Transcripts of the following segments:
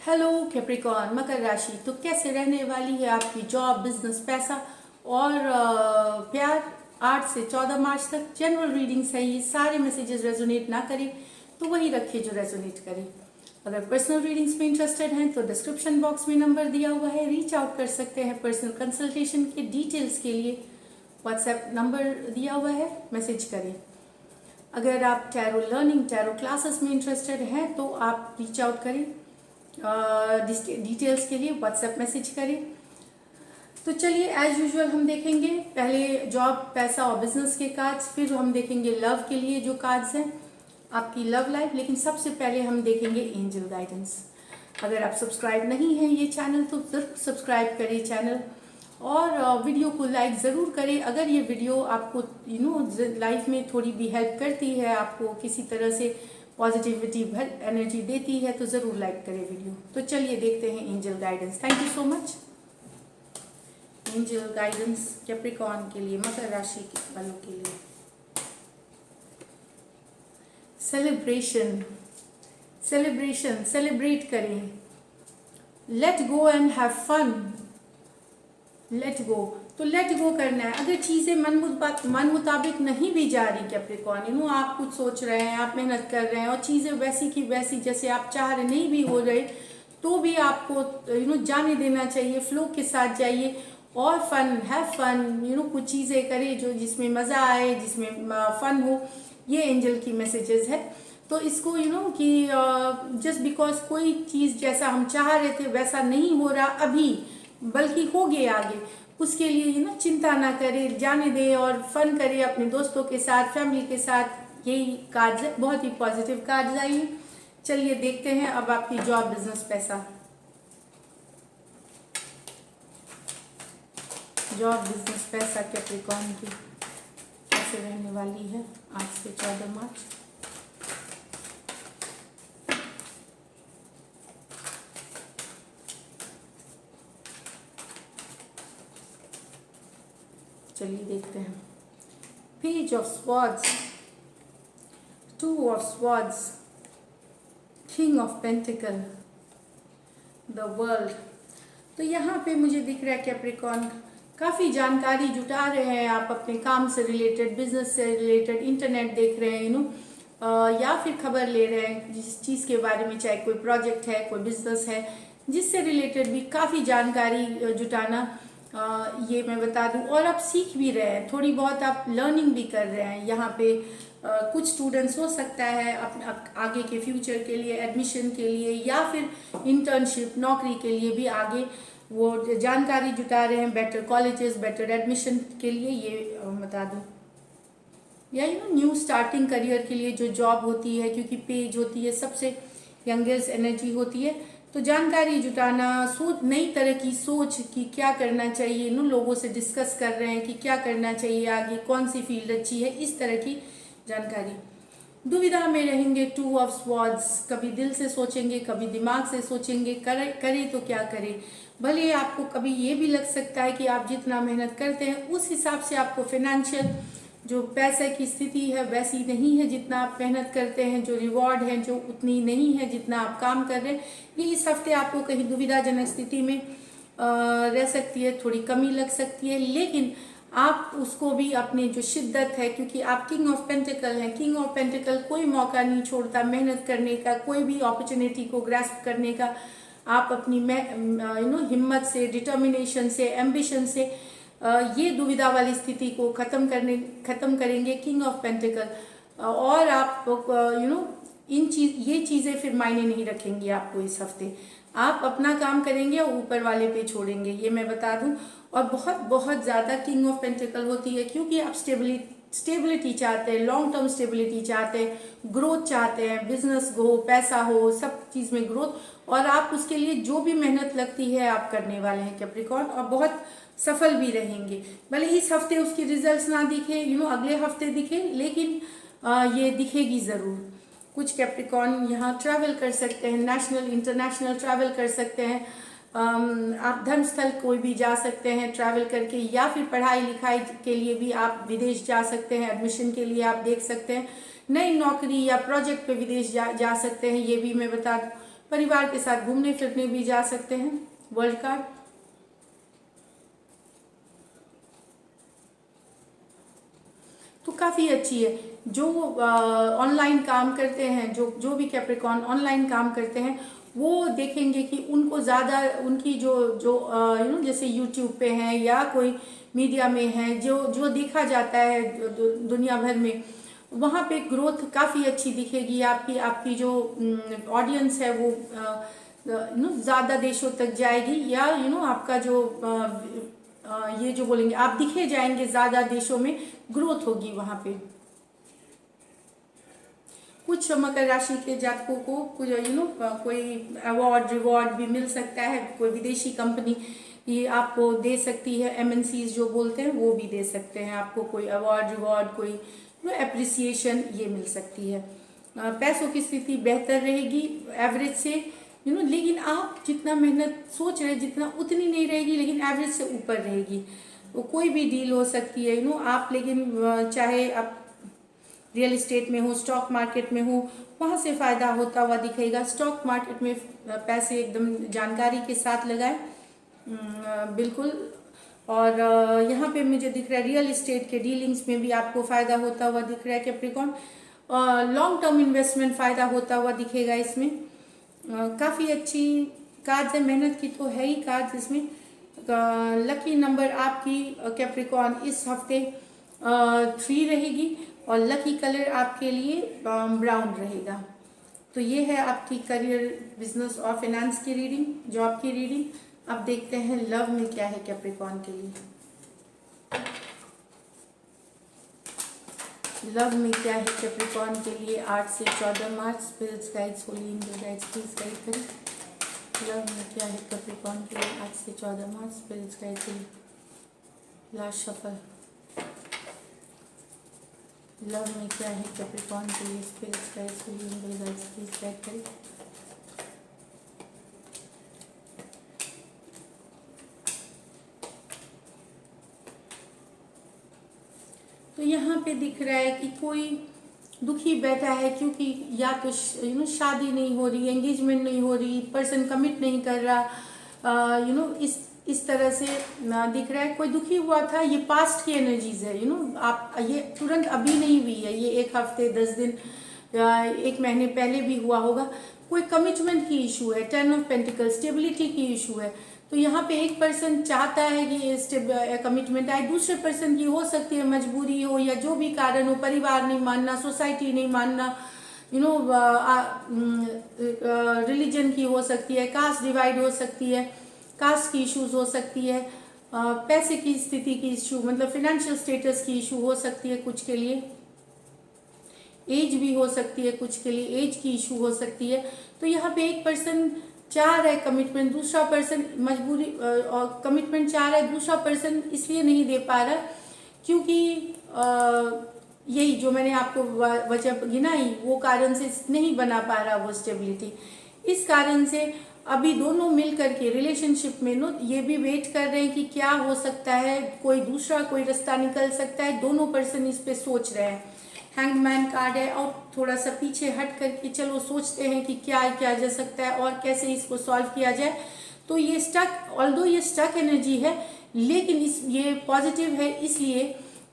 Hello Capricorn मकर राशि, तो कैसे रहने वाली है आपकी जॉब, बिजनेस, पैसा और प्यार 8 से 14 मार्च तक। जनरल रीडिंग्स है, ये सारे मैसेजेस रेजोनेट ना करें तो वही रखिए जो रेजोनेट करे। अगर पर्सनल रीडिंग्स में इंटरेस्टेड हैं तो डिस्क्रिप्शन बॉक्स में नंबर दिया हुआ है, रीच आउट कर सकते हैं। पर्सनल कंसल्टेशन के डिटेल्स के लिए व्हाट्सएप नंबर दिया हुआ है, मैसेज करें। अगर आप टैरो लर्निंग, टैरो क्लासेस में इंटरेस्टेड हैं तो आप रीच आउट करें, डिटेल्स के लिए व्हाट्सएप मैसेज करें। तो चलिए एज यूजुअल हम देखेंगे पहले जॉब, पैसा और बिजनेस के कार्ड्स, फिर हम देखेंगे लव के लिए जो कार्ड्स हैं आपकी लव लाइफ। लेकिन सबसे पहले हम देखेंगे एंजल गाइडेंस। अगर आप सब्सक्राइब नहीं है ये चैनल तो जरूर सब्सक्राइब करें चैनल, और वीडियो को लाइक ज़रूर करें। अगर ये वीडियो आपको लाइफ में थोड़ी भी हेल्प करती है, आपको किसी तरह से पॉजिटिविटी भर एनर्जी देती है तो ज़रूर लाइक करें वीडियो। तो चलिए देखते हैं angel guidance. Thank you so much. Angel guidance Capricorn के लिए, मकर राशि के वालों के लिए। सेलिब्रेशन, सेलिब्रेशन, सेलिब्रेट करें। Let go and have fun. Let go, तो लेट गो करना है। अगर चीज़ें मन मुताबिक नहीं भी जा रही कैप्रिकॉर्न, आप कुछ सोच रहे हैं, आप मेहनत कर रहे हैं और चीज़ें वैसी की वैसी जैसे आप चाह रहे नहीं भी हो रहे, तो भी आपको जाने देना चाहिए, फ्लो के साथ जाइए और फन, हैव फन, कुछ चीज़ें करें जो जिसमें मज़ा आए, जिसमें फन हो। ये एंजल की मैसेजेस है। तो इसको कि जस्ट बिकॉज कोई चीज़ जैसा हम चाह रहे थे वैसा नहीं हो रहा अभी, बल्कि हो गए आगे, उसके लिए चिंता ना करें, जाने दें और फन करें अपने दोस्तों के साथ, फैमिली के साथ। यही कार्ड्स है, बहुत ही पॉजिटिव कार्ड्स आई हैं। चलिए देखते हैं अब आपकी जॉब, बिजनेस, पैसा। जॉब, बिजनेस, पैसा कैप्रिकॉर्न की कैसे रहने वाली है 8 से 14 मार्च। चलिए देखते हैं। Page of swords, 2 of swords, king of pentacle, the world. तो यहाँ पे मुझे दिख रहा है कैप्रिकॉर्न काफ़ी जानकारी जुटा रहे हैं आप अपने काम से रिलेटेड, बिजनेस से रिलेटेड, इंटरनेट देख रहे हैं या फिर खबर ले रहे हैं जिस चीज़ के बारे में, चाहे कोई प्रोजेक्ट है, कोई बिजनेस है, जिससे रिलेटेड भी काफ़ी जानकारी जुटाना, ये मैं बता दूं। और आप सीख भी रहे हैं, थोड़ी बहुत आप लर्निंग भी कर रहे हैं। यहाँ पे कुछ स्टूडेंट्स हो सकता है अपने आगे के फ्यूचर के लिए, एडमिशन के लिए या फिर इंटर्नशिप, नौकरी के लिए भी आगे वो जानकारी जुटा रहे हैं, बेटर कॉलेजेस, बेटर एडमिशन के लिए, ये बता दूं। या न्यू स्टार्टिंग करियर के लिए जो जॉब होती है, क्योंकि पेज होती है सबसे यंगेस्ट एनर्जी होती है, तो जानकारी जुटाना, सोच, नई तरह की सोच कि क्या करना चाहिए, लोगों से डिस्कस कर रहे हैं कि क्या करना चाहिए आगे, कौन सी फील्ड अच्छी है, इस तरह की जानकारी। दुविधा में रहेंगे, 2 ऑफ स्वॉर्ड्स, कभी दिल से सोचेंगे, कभी दिमाग से सोचेंगे, करें तो क्या करें। भले आपको कभी ये भी लग सकता है कि आप जितना मेहनत करते हैं उस हिसाब से आपको फाइनेंशियल जो पैसे की स्थिति है वैसी नहीं है जितना आप मेहनत करते हैं, जो रिवॉर्ड है जो उतनी नहीं है जितना आप काम कर रहे हैं। ये इस हफ्ते आपको कहीं दुविधाजनक स्थिति में रह सकती है, थोड़ी कमी लग सकती है, लेकिन आप उसको भी अपने जो शिद्दत है, क्योंकि आप किंग ऑफ पेंटिकल हैं, किंग ऑफ पेंटिकल कोई मौका नहीं छोड़ता मेहनत करने का, कोई भी अपॉर्चुनिटी को ग्रैस्प करने का। आप अपनी हिम्मत से, डिटर्मिनेशन से, एम्बिशन से ये दुविधा वाली स्थिति को खत्म करेंगे, किंग ऑफ पेंटिकल। और आप ये चीज़ें फिर मायने नहीं रखेंगी आपको इस हफ्ते। आप अपना काम करेंगे और ऊपर वाले पे छोड़ेंगे, ये मैं बता दूं। और बहुत बहुत ज़्यादा किंग ऑफ पेंटिकल होती है क्योंकि आप स्टेबिलिटी चाहते हैं, लॉन्ग टर्म स्टेबिलिटी चाहते हैं, ग्रोथ चाहते हैं, बिजनेस हो, पैसा हो, सब चीज़ में ग्रोथ, और आप उसके लिए जो भी मेहनत लगती है आप करने वाले हैं कैप्रिकॉर्न, और बहुत सफल भी रहेंगे। भले इस हफ्ते उसकी रिजल्ट्स ना दिखे, अगले हफ्ते दिखे, लेकिन ये दिखेगी ज़रूर। कुछ कैप्रिकॉर्न यहाँ ट्रैवल कर सकते हैं, नेशनल इंटरनेशनल ट्रैवल कर सकते हैं। आप धर्मस्थल कोई भी जा सकते हैं ट्रैवल करके, या फिर पढ़ाई लिखाई के लिए भी आप विदेश जा सकते हैं, एडमिशन के लिए आप देख सकते हैं, नई नौकरी या प्रोजेक्ट पे विदेश जा सकते हैं, ये भी मैं बता दूँ। परिवार के साथ घूमने फिरने भी जा सकते हैं। वर्ल्ड कार्ड, तो काफ़ी अच्छी है। जो ऑनलाइन काम करते हैं, जो भी कैप्रिकॉर्न ऑनलाइन काम करते हैं, वो देखेंगे कि उनको ज़्यादा उनकी जो जो जैसे यूट्यूब पे हैं या कोई मीडिया में है, जो जो देखा जाता है दुनिया भर में, वहाँ पे ग्रोथ काफ़ी अच्छी दिखेगी। आपकी आपकी जो ऑडियंस है वो ज़्यादा देशों तक जाएगी, या आपका जो ये जो बोलेंगे आप दिखे जाएंगे ज़्यादा देशों में, ग्रोथ होगी वहाँ पे। कुछ मकर राशि के जातकों को कुछ कोई अवार्ड रिवॉर्ड भी मिल सकता है। कोई विदेशी कंपनी ये आपको दे सकती है, एमएनसीज जो बोलते हैं वो भी दे सकते हैं आपको कोई अवार्ड रिवॉर्ड, कोई एप्रिसिएशन ये मिल सकती है। पैसों की स्थिति बेहतर रहेगी एवरेज से, लेकिन आप जितना मेहनत सोच रहे जितना उतनी नहीं रहेगी, लेकिन एवरेज से ऊपर रहेगी। वो कोई भी डील हो सकती है आप, लेकिन चाहे आप रियल इस्टेट में हो, स्टॉक मार्केट में हो, वहाँ से फ़ायदा होता हुआ दिखेगा। स्टॉक मार्केट में पैसे एकदम जानकारी के साथ लगाएं, बिल्कुल। और यहाँ पे मुझे दिख रहा है रियल इस्टेट के डीलिंग्स में भी आपको फ़ायदा होता हुआ दिख रहा है कैप्रिकॉर्न। लॉन्ग टर्म इन्वेस्टमेंट फ़ायदा होता हुआ दिखेगा इसमें। काफ़ी अच्छी कार्ड्स है, मेहनत की तो है ही कार्ड्स इसमें। लकी नंबर आपकी कैप्रिकॉर्न इस हफ्ते 3 रहेगी, और लकी कलर आपके लिए ब्राउन रहेगा। तो ये है आपकी करियर, बिजनेस और फाइनेंस की रीडिंग, जॉब की रीडिंग। अब देखते हैं लव में क्या है कैप्रिकॉर्न के लिए। लव में क्या है कैप्रिकॉर्न के लिए 8 से 14 मार्च। Spirits guides, holy angel guides, please guide करें। लव में क्या है कैप्रिकॉर्न के लिए 8 से 14 मार्च। Spirits guides, last shuffle. Love में क्या है कैप्रिकॉर्न के लिए spirits guides, holy angel guides, please guide करें। तो यहाँ पे दिख रहा है कि कोई दुखी बैठा है, क्योंकि या तो शादी नहीं हो रही, एंगेजमेंट नहीं हो रही, पर्सन कमिट नहीं कर रहा, इस तरह से दिख रहा है। कोई दुखी हुआ था, ये पास्ट की एनर्जीज है। आप ये तुरंत अभी नहीं हुई है, ये 1 हफ्ते 10 दिन 1 महीने पहले भी हुआ होगा। कोई कमिटमेंट की इशू है, 10 ऑफ पेंटिकल, स्टेबिलिटी की इशू है। तो यहाँ पे एक पर्सन चाहता है कि ये कमिटमेंट आए, दूसरे पर्सन की हो सकती है मजबूरी हो, या जो भी कारण हो, परिवार नहीं मानना, सोसाइटी नहीं मानना, रिलीजन की हो सकती है, कास्ट डिवाइड हो सकती है, कास्ट की इश्यूज हो सकती है, पैसे की स्थिति की इशू, मतलब फाइनेंशियल स्टेटस की इशू हो सकती है कुछ के लिए, एज भी हो सकती है कुछ के लिए, एज की इशू हो सकती है। तो यहाँ पे एक पर्सन चाह रहा है कमिटमेंट, दूसरा पर्सन मजबूरी और कमिटमेंट चाह रहा है, दूसरा पर्सन इसलिए नहीं दे पा रहा क्योंकि यही जो मैंने आपको वजह गिनाई, वो कारण से नहीं बना पा रहा वो स्टेबिलिटी। इस कारण से अभी दोनों मिल करके रिलेशनशिप में ये भी वेट कर रहे हैं कि क्या हो सकता है, कोई दूसरा कोई रास्ता निकल सकता है। दोनों पर्सन इस पे सोच रहे हैं। हैंगमैन कार्ड है, और थोड़ा सा पीछे हट करके चलो सोचते हैं कि क्या किया जा सकता है और कैसे इसको सॉल्व किया जाए। तो ये स्टक, ऑल्दो ये स्टक एनर्जी है, लेकिन ये पॉजिटिव है इसलिए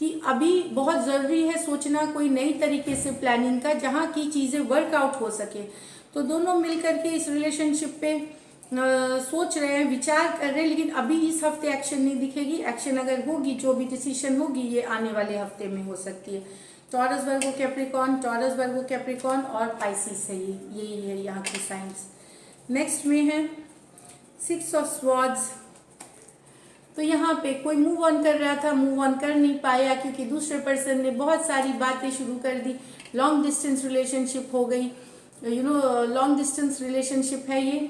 कि अभी बहुत ज़रूरी है सोचना कोई नई तरीके से प्लानिंग का, जहाँ की चीज़ें वर्कआउट हो सके। तो दोनों मिल करके इस रिलेशनशिप पे सोच रहे हैं, विचार कर रहे हैं, लेकिन अभी इस हफ्ते एक्शन नहीं दिखेगी। एक्शन अगर होगी, जो भी डिसीजन होगी, ये आने वाले हफ्ते में हो सकती है। टॉरस, वर्गो, कैप्रिकॉर्न, टॉरस, वर्गो, कैप्रिकॉर्न और पाइसिस है, यही है यहाँ की साइंस। नेक्स्ट में है 6 ऑफ स्वॉर्ड्स। तो यहाँ पे कोई मूव ऑन कर रहा था, मूव ऑन कर नहीं पाया क्योंकि दूसरे पर्सन ने बहुत सारी बातें शुरू कर दी। लॉन्ग डिस्टेंस रिलेशनशिप हो गई, लॉन्ग डिस्टेंस रिलेशनशिप है ये।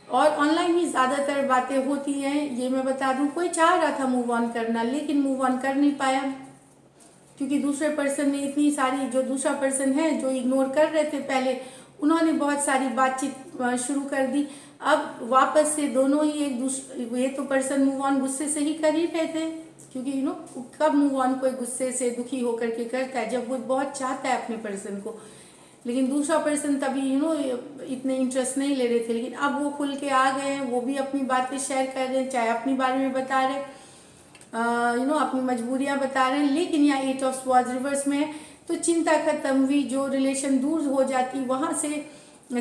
और ऑनलाइन ही ज़्यादातर बातें होती हैं, ये मैं बता दूं। कोई चाह रहा था मूव ऑन करना, लेकिन मूव ऑन कर नहीं पाया क्योंकि दूसरे पर्सन ने इतनी सारी, जो दूसरा पर्सन है जो इग्नोर कर रहे थे पहले, उन्होंने बहुत सारी बातचीत शुरू कर दी। अब वापस से दोनों ही एक दूसरे, ये तो पर्सन मूव ऑन गुस्से से ही कर ही रहे थे क्योंकि कब मूव ऑन कोई गुस्से से दुखी होकर के करता है, जब वो बहुत चाहता है अपने पर्सन को, लेकिन दूसरा पर्सन तभी इतने इंटरेस्ट नहीं ले रहे थे, लेकिन अब वो खुल के आ गए हैं, वो भी अपनी बातें शेयर कर रहे हैं, चाहे अपने बारे में बता रहे हैं, अपनी मजबूरियां बता रहे हैं। लेकिन यहाँ 8 ऑफ स्वॉर्ड्स रिवर्स में है, तो चिंता खत्म हुई, जो रिलेशन दूर हो जाती वहां से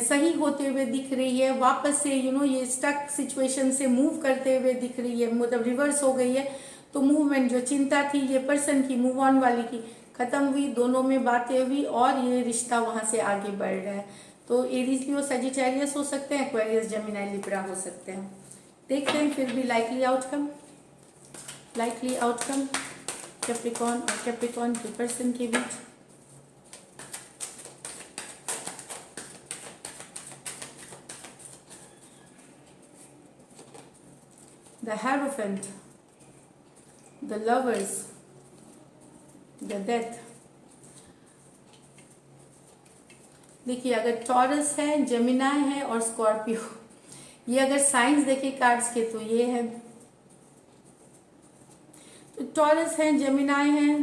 सही होते हुए दिख रही है, वापस से ये स्टक सिचुएशन से मूव करते हुए दिख रही है, मतलब रिवर्स हो गई है। तो मूवमेंट, जो चिंता थी ये पर्सन की मूव ऑन वाली की, खत्म हुई, दोनों में बातें हुई और ये रिश्ता वहां से आगे बढ़ रहा है। तो एरीज लियो सजिटेरियस हो सकते हैं, एक्वेरियस जेमिनी लिब्रा हो सकते हैं। देखते हैं फिर भी लाइकली आउटकम कैप्रिकॉर्न और कैप्रिकॉर्न के पर्सन के बीच। The Hierophant, the Lovers, the Death। देखिए, अगर टॉरस है, जेमिनाई है और स्कॉर्पियो, ये अगर साइंस देखे कार्ड्स के तो ये है। तो टॉरस है, जेमिनाई है,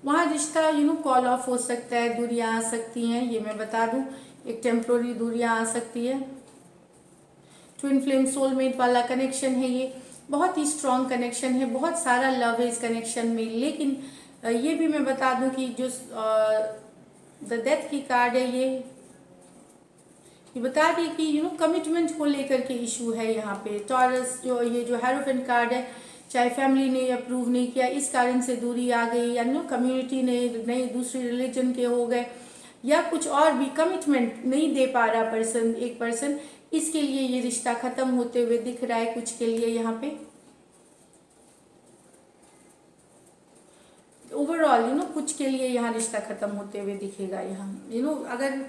वहाँ रिश्ता कॉल ऑफ हो सकता है, दूरियां आ सकती हैं, ये मैं बता दूं, एक टेम्प्रोरी दूरियां आ सकती है। ट्विन फ्लेम सोलमेट वाला कनेक्शन है, ये बहुत ही स्ट्रॉन्ग कनेक्शन है, बहुत सारा लव है इस कनेक्शन में। लेकिन ये भी मैं बता दूं कि जो द डेथ की कार्ड है, ये बता रही है कि कमिटमेंट को लेकर के इशू है यहाँ पे। टॉरस ये जो हेरोफेंट कार्ड है, चाहे फैमिली ने अप्रूव नहीं किया, इस कारण से दूरी आ गई, या कम्युनिटी ने नहीं, दूसरी रिलीजन के हो गए, या कुछ और भी कमिटमेंट नहीं दे पा रहा एक पर्सन, इसके लिए ये रिश्ता खत्म होते हुए दिख रहा है कुछ के लिए यहाँ पे। ओवरऑल कुछ के लिए यहाँ रिश्ता खत्म होते हुए दिखेगा। यहाँ अगर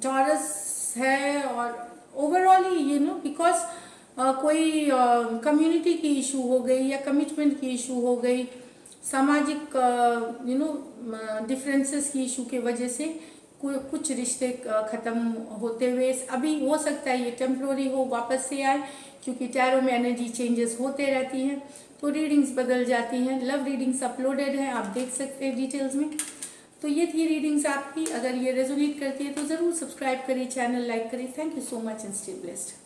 टॉरस है और ओवरऑल ही बिकॉज कोई कम्युनिटी की इशू हो गई या कमिटमेंट की इशू हो गई, सामाजिक डिफरेंसेस की इशू के वजह से कुछ रिश्ते खत्म होते हुए, अभी हो सकता है ये टेम्प्रोरी हो, वापस से आए, क्योंकि टैरो में एनर्जी चेंजेस होते रहती हैं, तो रीडिंग्स बदल जाती हैं। लव रीडिंग्स अपलोडेड हैं, आप देख सकते हैं डिटेल्स में। तो ये थी रीडिंग्स आपकी। अगर ये रेजोनेट करती है तो ज़रूर सब्सक्राइब करिए, चैनल लाइक करिए। Thank you so much and stay blessed.